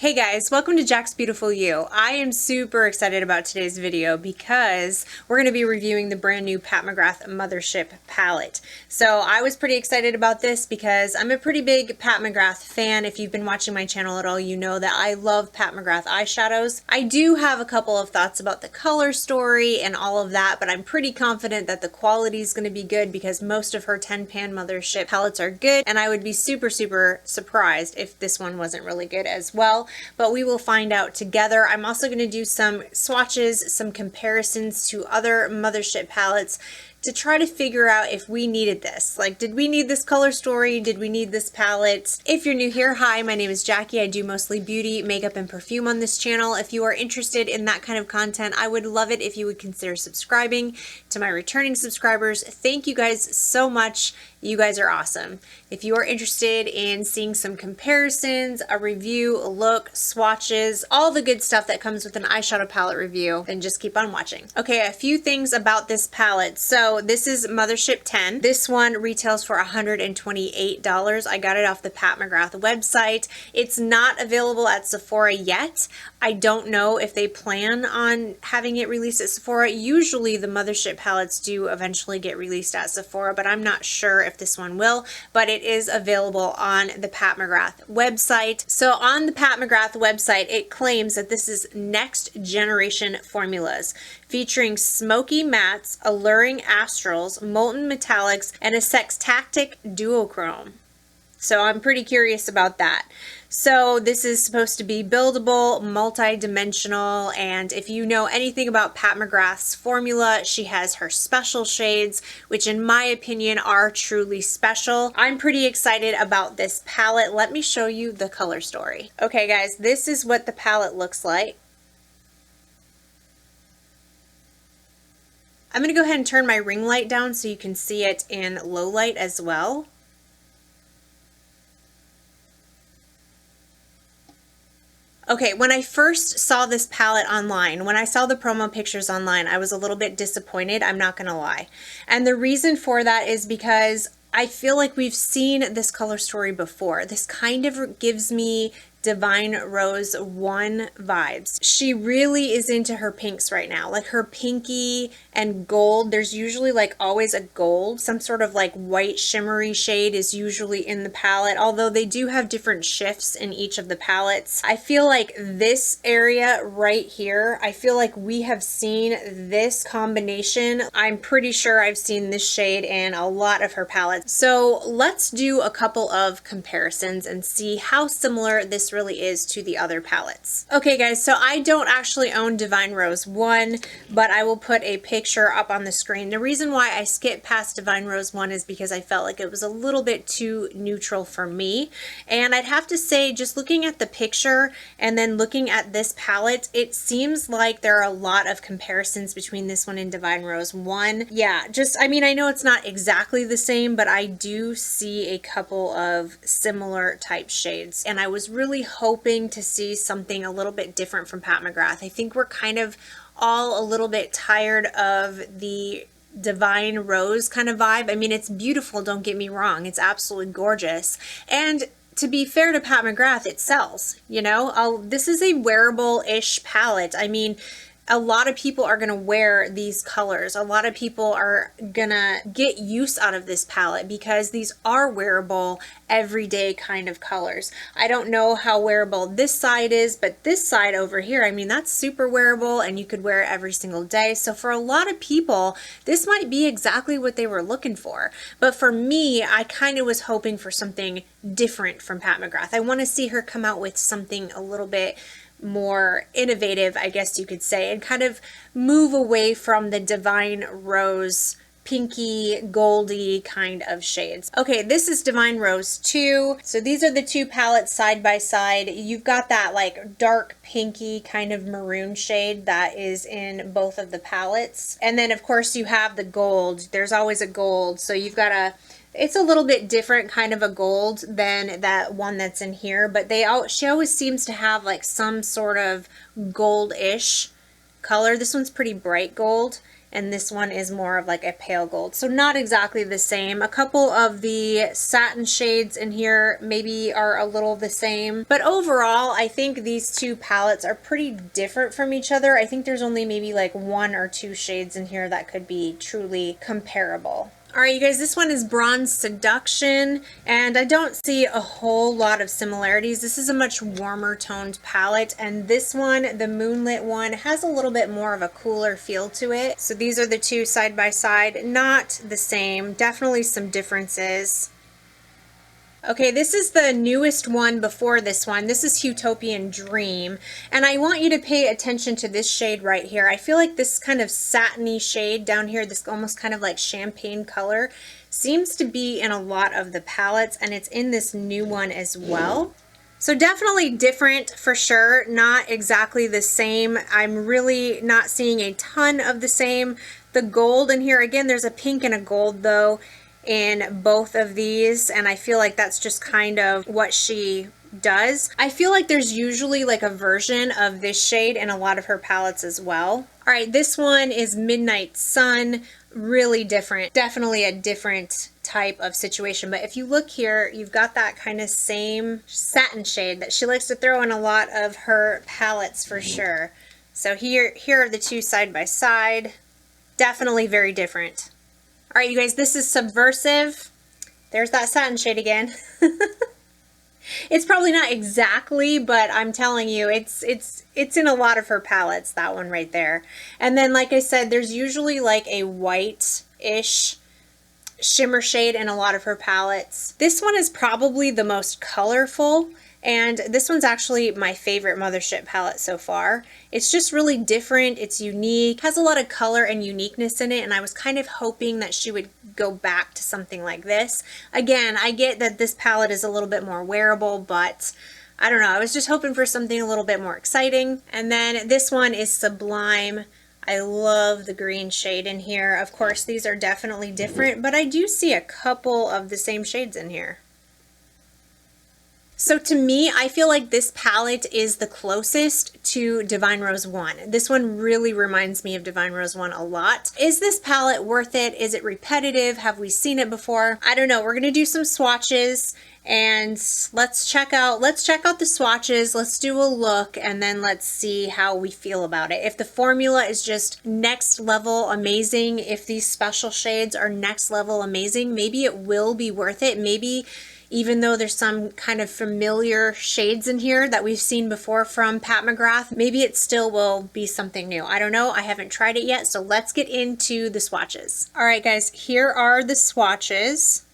Hey guys, welcome to Jack's Beautiful You. I am super excited about today's video because we're going to be reviewing the brand new Pat Mcgrath Mothership palette. So I was pretty excited about this because I'm a pretty big Pat Mcgrath fan. If you've been watching my channel at all, you know that I love Pat Mcgrath eyeshadows. I do have a couple of thoughts about the color story and all of that, but I'm pretty confident that the quality is going to be good because most of her 10-pan Mothership palettes are good, and I would be super surprised if this one wasn't really good as well. But we will find out together. I'm also going to do some swatches, some comparisons to other Mothership palettes to try to figure out if we needed this. Like, did we need this color story? Did we need this palette? If you're new here, hi, my name is Jackie. I do mostly beauty, makeup, and perfume on this channel. If you are interested in that kind of content, I would love it if you would consider subscribing. To my returning subscribers, thank you guys so much. You guys are awesome. If you are interested in seeing some comparisons, a review, a look, swatches, all the good stuff that comes with an eyeshadow palette review, then just keep on watching. Okay, a few things about this palette. So this is Mothership 10. This one retails for $128. I got it off the Pat Mcgrath website. It's not available at Sephora yet. I don't know if they plan on having it released at Sephora. Usually the Mothership palettes do eventually get released at Sephora, but I'm not sure if this one will, but it is available on the Pat Mcgrath website. So on the Pat Mcgrath website, it claims that this is next generation formulas featuring smoky mattes, alluring astrals, molten metallics, and a sextactic duochrome. So I'm pretty curious about that. So this is supposed to be buildable, multi-dimensional, and if you know anything about Pat Mcgrath's formula, she has her special shades, which in my opinion are truly special. I'm pretty excited about this palette. Let me show you the color story. Okay guys, this is what the palette looks like. I'm going to go ahead and turn my ring light down so you can see it in low light as well. Okay, when I first saw this palette online, when I saw the promo pictures online, I was a little bit disappointed, I'm not gonna lie. And the reason for that is because I feel like we've seen this color story before. This kind of gives me Divine Rose 1 vibes. She really is into her pinks right now, like her pinky and gold. There's usually like always a gold, some sort of like white shimmery shade is usually in the palette, although they do have different shifts in each of the palettes. I feel like this area right here, I feel like we have seen this combination. I'm pretty sure I've seen this shade in a lot of her palettes. So let's do a couple of comparisons and see how similar this really is to the other palettes. Okay guys, so I don't actually own Divine Rose 1, but I will put a picture up on the screen. The reason why I skipped past Divine Rose 1 is because I felt like it was a little bit too neutral for me. And I'd have to say, just looking at the picture and then looking at this palette, it seems like there are a lot of comparisons between this one and Divine Rose 1. Yeah, just, I mean, I know it's not exactly the same, but I do see a couple of similar type shades. And I was really hoping to see something a little bit different from Pat Mcgrath. I think we're kind of all a little bit tired of the Divine Rose kind of vibe. I mean, it's beautiful, don't get me wrong. It's absolutely gorgeous. And to be fair to Pat Mcgrath, it sells, you know? This is a wearable-ish palette. I mean, a lot of people are going to wear these colors. A lot of people are going to get use out of this palette because these are wearable, everyday kind of colors. I don't know how wearable this side is, but this side over here, I mean, that's super wearable and you could wear it every single day. So for a lot of people, this might be exactly what they were looking for. But for me, I kind of was hoping for something different from Pat Mcgrath. I want to see her come out with something a little bit more innovative, I guess you could say, and kind of move away from the Divine Rose pinky, goldy kind of shades. Okay, this is Divine Rose 2. So these are the two palettes side by side. You've got that like dark pinky kind of maroon shade that is in both of the palettes. And then of course you have the gold. There's always a gold. So you've got it's a little bit different kind of a gold than that one that's in here, but she always seems to have like some sort of gold-ish color. This one's pretty bright gold, and this one is more of like a pale gold. So not exactly the same. A couple of the satin shades in here maybe are a little the same, but overall I think these two palettes are pretty different from each other. I think there's only maybe like 1 or 2 shades in here that could be truly comparable. All right, you guys, this one is Moonlit Seduction, and I don't see a whole lot of similarities. This is a much warmer toned palette, and this one, the Moonlit one, has a little bit more of a cooler feel to it. So these are the two side by side, not the same, definitely some differences. Okay, this is the newest one before this one. This is Utopian Dream, and I want you to pay attention to this shade right here. I feel like this kind of satiny shade down here, this almost kind of like champagne color, seems to be in a lot of the palettes, and it's in this new one as well. So definitely different for sure, not exactly the same. I'm really not seeing a ton of the same. The gold in here, again, there's a pink and a gold though in both of these, and I feel like that's just kind of what she does. I feel like there's usually like a version of this shade in a lot of her palettes as well. All right, this one is Midnight Sun, really different, definitely a different type of situation. But if you look here, you've got that kind of same satin shade that she likes to throw in a lot of her palettes for sure. So here are the two side by side, definitely very different. All right, you guys, this is Subversive. There's that satin shade again. It's probably not exactly, but I'm telling you, it's in a lot of her palettes, that one right there. And then, like I said, there's usually like a white-ish shimmer shade in a lot of her palettes. This one is probably the most colorful, and this one's actually my favorite Mothership palette so far. It's just really different, it's unique, has a lot of color and uniqueness in it, and I was kind of hoping that she would go back to something like this. Again, I get that this palette is a little bit more wearable, but I don't know, I was just hoping for something a little bit more exciting. And then this one is Sublime. I love the green shade in here. Of course, these are definitely different, but I do see a couple of the same shades in here. So to me, I feel like this palette is the closest to Divine Rose 1. This one really reminds me of Divine Rose 1 a lot. Is this palette worth it? Is it repetitive? Have we seen it before? I don't know. We're gonna do some swatches and let's check out the swatches. Let's do a look and then let's see how we feel about it. If the formula is just next level amazing, if these special shades are next level amazing, maybe it will be worth it. Maybe even though there's some kind of familiar shades in here that we've seen before from Pat McGrath, maybe it still will be something new. I don't know. I haven't tried it yet, so let's get into the swatches. All right, guys, here are the swatches.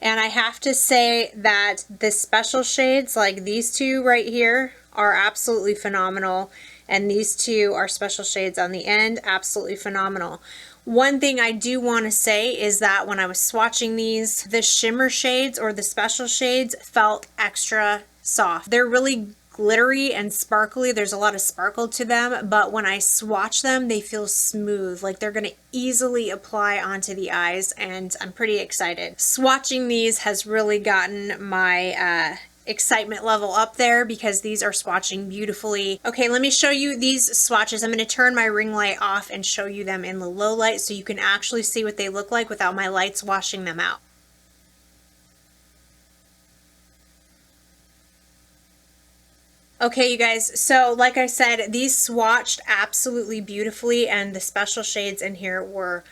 And I have to say that the special shades, like these two right here, are absolutely phenomenal. And these two are special shades on the end, absolutely phenomenal. One thing I do want to say is that when I was swatching these, the shimmer shades or the special shades felt extra soft. They're really glittery and sparkly. There's a lot of sparkle to them, but when I swatch them, they feel smooth, like they're going to easily apply onto the eyes, and I'm pretty excited. Swatching these has really gotten my excitement level up there because these are swatching beautifully. Okay, let me show you these swatches. I'm going to turn my ring light off and show you them in the low light so you can actually see what they look like without my lights washing them out. Okay, you guys, so like I said, these swatched absolutely beautifully, and the special shades in here were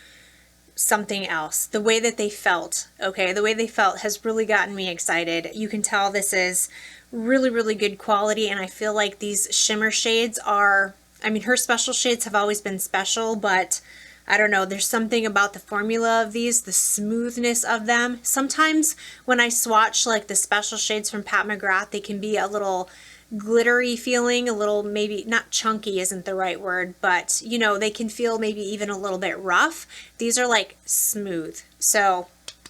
something else. The way that they felt, okay, the way they felt has really gotten me excited. You can tell this is really, really good quality, and I feel like these shimmer shades are, I mean, her special shades have always been special, but I don't know, there's something about the formula of these, the smoothness of them. Sometimes when I swatch like the special shades from Pat McGrath, they can be a little glittery feeling, a little, maybe not chunky isn't the right word, but you know, they can feel maybe even a little bit rough. These are like smooth, so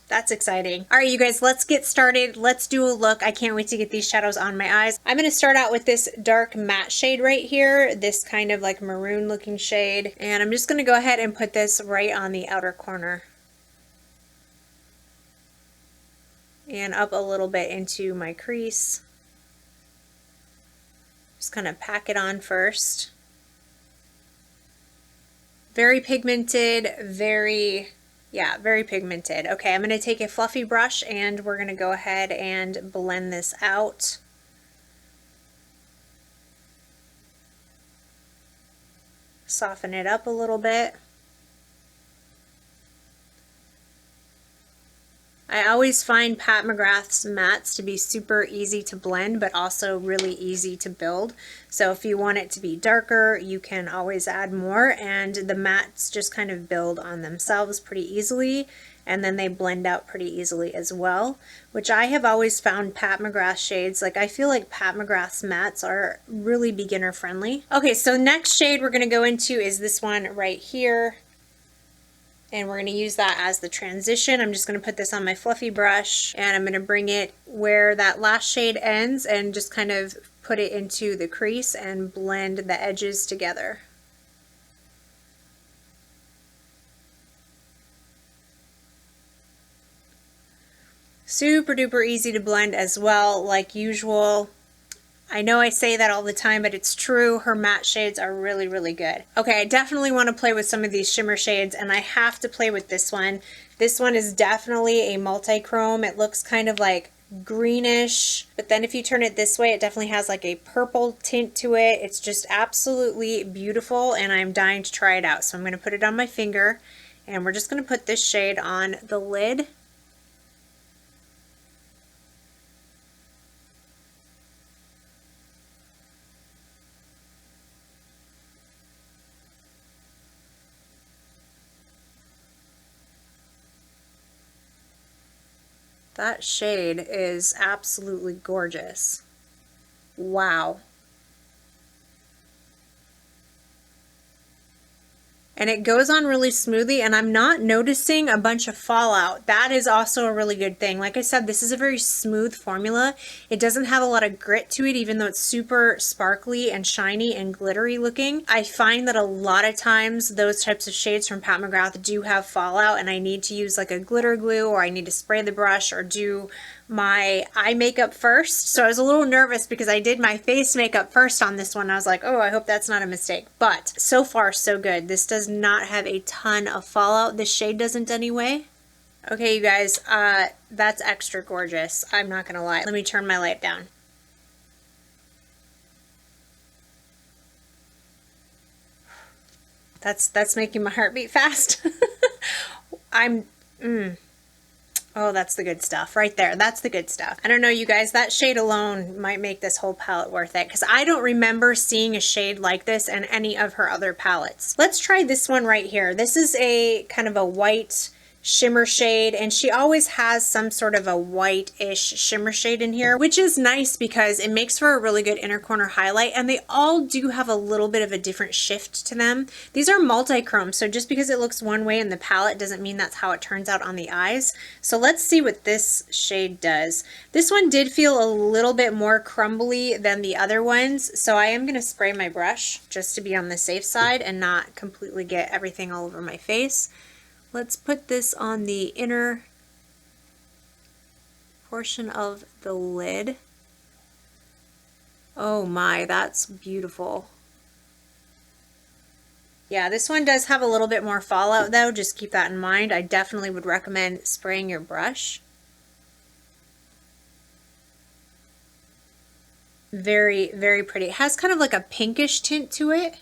that's exciting. All right, you guys, let's get started. Let's do a look. I can't wait to get these shadows on my eyes. I'm going to start out with this dark matte shade right here, this kind of like maroon looking shade, and I'm just going to go ahead and put this right on the outer corner and up a little bit into my crease. Just kind of pack it on first. Very pigmented, yeah, very pigmented. Okay, I'm going to take a fluffy brush and we're going to go ahead and blend this out. Soften it up a little bit. I always find Pat McGrath's mattes to be super easy to blend, but also really easy to build. So if you want it to be darker, you can always add more, and the mattes just kind of build on themselves pretty easily, and then they blend out pretty easily as well, which I have always found Pat McGrath shades, like I feel like Pat McGrath's mattes are really beginner friendly. Okay, so next shade we're going to go into is this one right here. And we're going to use that as the transition. I'm just going to put this on my fluffy brush and I'm going to bring it where that last shade ends and just kind of put it into the crease and blend the edges together. Super duper easy to blend as well, like usual. I know I say that all the time, but it's true. Her matte shades are really, really good. Okay, I definitely want to play with some of these shimmer shades, and I have to play with this one. This one is definitely a multi-chrome. It looks kind of like greenish, but then if you turn it this way, it definitely has like a purple tint to it. It's just absolutely beautiful, and I'm dying to try it out. So I'm going to put it on my finger, and we're just going to put this shade on the lid. That shade is absolutely gorgeous. Wow. And it goes on really smoothly, and I'm not noticing a bunch of fallout. That is also a really good thing. Like I said, this is a very smooth formula. It doesn't have a lot of grit to it, even though it's super sparkly and shiny and glittery looking. I find that a lot of times those types of shades from Pat McGrath do have fallout, and I need to use like a glitter glue, or I need to spray the brush or do my eye makeup first. So I was a little nervous because I did my face makeup first on this one. I was like, oh, I hope that's not a mistake. But so far, so good. This does not have a ton of fallout. This shade doesn't anyway. Okay, you guys, that's extra gorgeous. I'm not gonna lie. Let me turn my light down. That's making my heart beat fast. Oh, that's the good stuff right there. That's the good stuff. I don't know, you guys, that shade alone might make this whole palette worth it, because I don't remember seeing a shade like this in any of her other palettes. Let's try this one right here. This is a kind of a white shimmer shade, and she always has some sort of a white-ish shimmer shade in here, which is nice because it makes for a really good inner corner highlight, and they all do have a little bit of a different shift to them. These are multi-chrome, so just because it looks one way in the palette doesn't mean that's how it turns out on the eyes. So let's see what this shade does. This one did feel a little bit more crumbly than the other ones, so I am going to spray my brush just to be on the safe side and not completely get everything all over my face. Let's put this on the inner portion of the lid. Oh my, that's beautiful. Yeah, this one does have a little bit more fallout though, just keep that in mind. I definitely would recommend spraying your brush. Very, very pretty. It has kind of like a pinkish tint to it.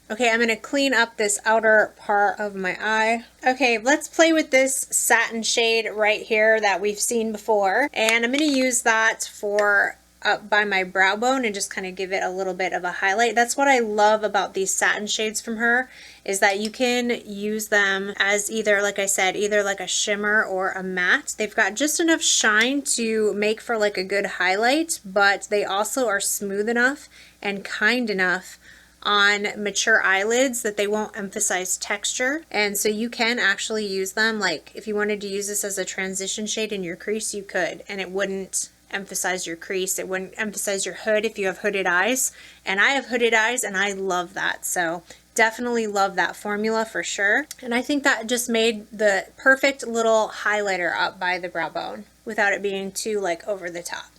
Okay, I'm going to clean up this outer part of my eye. Okay, let's play with this satin shade right here that we've seen before. And I'm going to use that for up by my brow bone and just kind of give it a little bit of a highlight. That's what I love about these satin shades from her, is that you can use them as either, like I said, either like a shimmer or a matte. They've got just enough shine to make for like a good highlight, but they also are smooth enough and kind enough on mature eyelids that they won't emphasize texture. And so you can actually use them, like if you wanted to use this as a transition shade in your crease, you could, and it wouldn't emphasize your crease. It wouldn't emphasize your hood if you have hooded eyes. And I have hooded eyes and I love that. So definitely love that formula for sure. And I think that just made the perfect little highlighter up by the brow bone without it being too like over the top.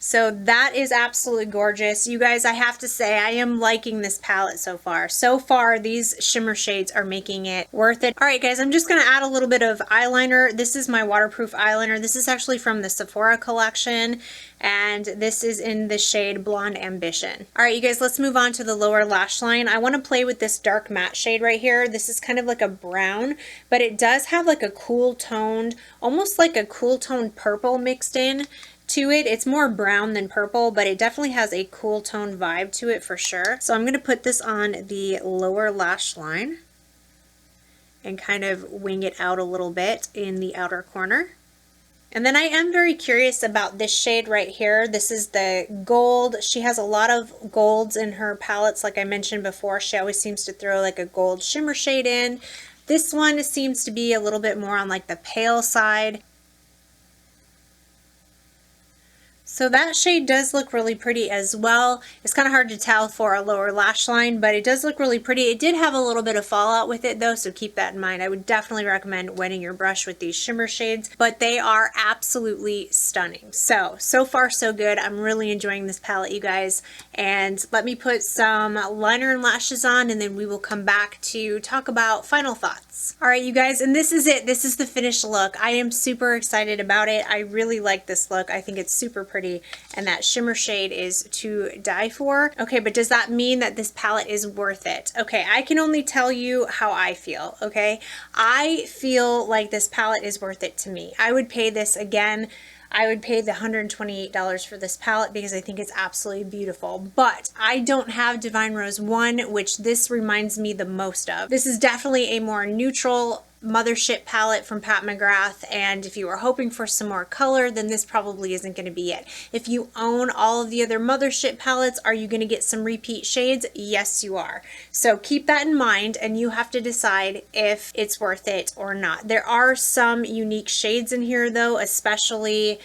So that is absolutely gorgeous. You guys, I have to say, I am liking this palette so far. So far, these shimmer shades are making it worth it. All right, guys, I'm just going to add a little bit of eyeliner. This is my waterproof eyeliner. This is actually from the Sephora collection, and this is in the shade Blonde Ambition. All right, you guys, let's move on to the lower lash line. I want to play with this dark matte shade right here. This is kind of like a brown, but it does have like a cool toned, almost like a cool toned purple mixed in to it. It's more brown than purple, but it definitely has a cool tone vibe to it for sure. So I'm going to put this on the lower lash line and kind of wing it out a little bit in the outer corner. And then I am very curious about this shade right here. This is the gold. She has a lot of golds in her palettes. Like I mentioned before, she always seems to throw like a gold shimmer shade in. This one seems to be a little bit more on like the pale side. So that shade does look really pretty as well. It's kind of hard to tell for a lower lash line, but it does look really pretty. It did have a little bit of fallout with it though, so keep that in mind. I would definitely recommend wetting your brush with these shimmer shades, but they are absolutely stunning. So far so good. I'm really enjoying this palette, you guys. And let me put some liner and lashes on, and then we will come back to talk about final thoughts. All right, you guys, and this is it. This is the finished look. I am super excited about it. I really like this look. I think it's super pretty. And that shimmer shade is to die for. Okay, but does that mean that this palette is worth it? Okay, I can only tell you how I feel, okay? I feel like this palette is worth it to me. I would pay this again. I would pay the $128 for this palette because I think it's absolutely beautiful. But I don't have Divine Rose 1, which this reminds me the most of. This is definitely a more neutral Mothership palette from Pat McGrath, and if you were hoping for some more color, then this probably isn't going to be it. If you own all of the other Mothership palettes, are you going to get some repeat shades? Yes, you are. So keep that in mind, and you have to decide if it's worth it or not. There are some unique shades in here though, especially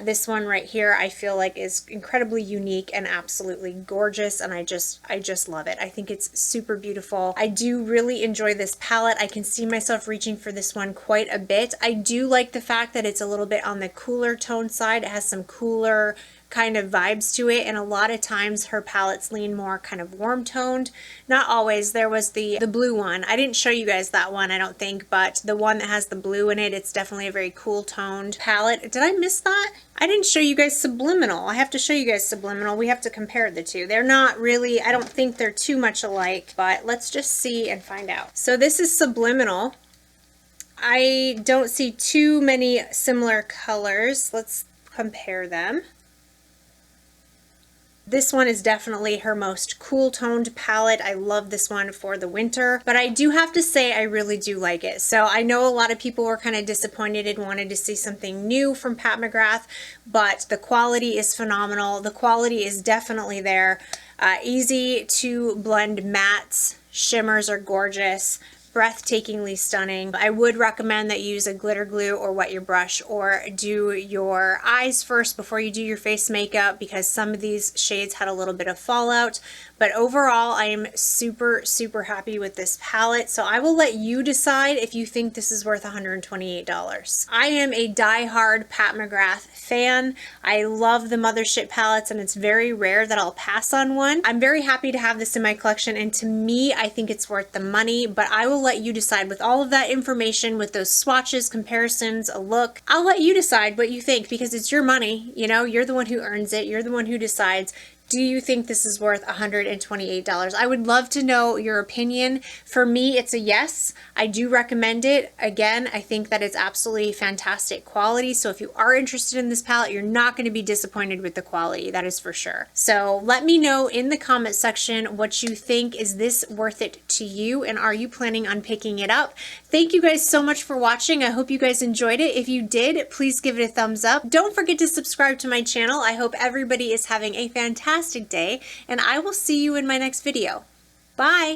this one right here I feel like is incredibly unique and absolutely gorgeous, and I just love it. I think it's super beautiful. I do really enjoy this palette. I can see myself reaching for this one quite a bit. I do like the fact that it's a little bit on the cooler tone side. It has some cooler kind of vibes to it, and a lot of times her palettes lean more kind of warm toned. Not always. There was the blue one. I didn't show you guys that one, I don't think, but the one that has the blue in it, it's definitely a very cool toned palette. Did I miss that? I didn't show you guys Subliminal. I have to show you guys Subliminal. We have to compare the two. They're not really, I don't think they're too much alike, but let's just see and find out. So this is Subliminal. I don't see too many similar colors. Let's compare them. This one is definitely her most cool toned palette. I love this one for the winter, but I do have to say I really do like it. So I know a lot of people were kind of disappointed and wanted to see something new from Pat McGrath, but the quality is phenomenal. The quality is definitely there. Easy to blend mattes. Shimmers are gorgeous. Breathtakingly stunning. I would recommend that you use a glitter glue or wet your brush or do your eyes first before you do your face makeup, because some of these shades had a little bit of fallout. But overall, I am super happy with this palette. So I will let you decide if you think this is worth $128. I am a die-hard Pat McGrath fan. I love the Mothership palettes, and it's very rare that I'll pass on one. I'm very happy to have this in my collection, and to me, I think it's worth the money, but I will let you decide with all of that information, with those swatches, comparisons, a look. I'll let you decide what you think, because it's your money. You know, you're the one who earns it. You're the one who decides. Do you think this is worth $128? I would love to know your opinion. For me, it's a yes. I do recommend it. Again, I think that it's absolutely fantastic quality. So if you are interested in this palette, you're not going to be disappointed with the quality. That is for sure. So let me know in the comment section what you think. Is this worth it to you? And are you planning on picking it up? Thank you guys so much for watching. I hope you guys enjoyed it. If you did, please give it a thumbs up. Don't forget to subscribe to my channel. I hope everybody is having a fantastic day, and I will see you in my next video. Bye!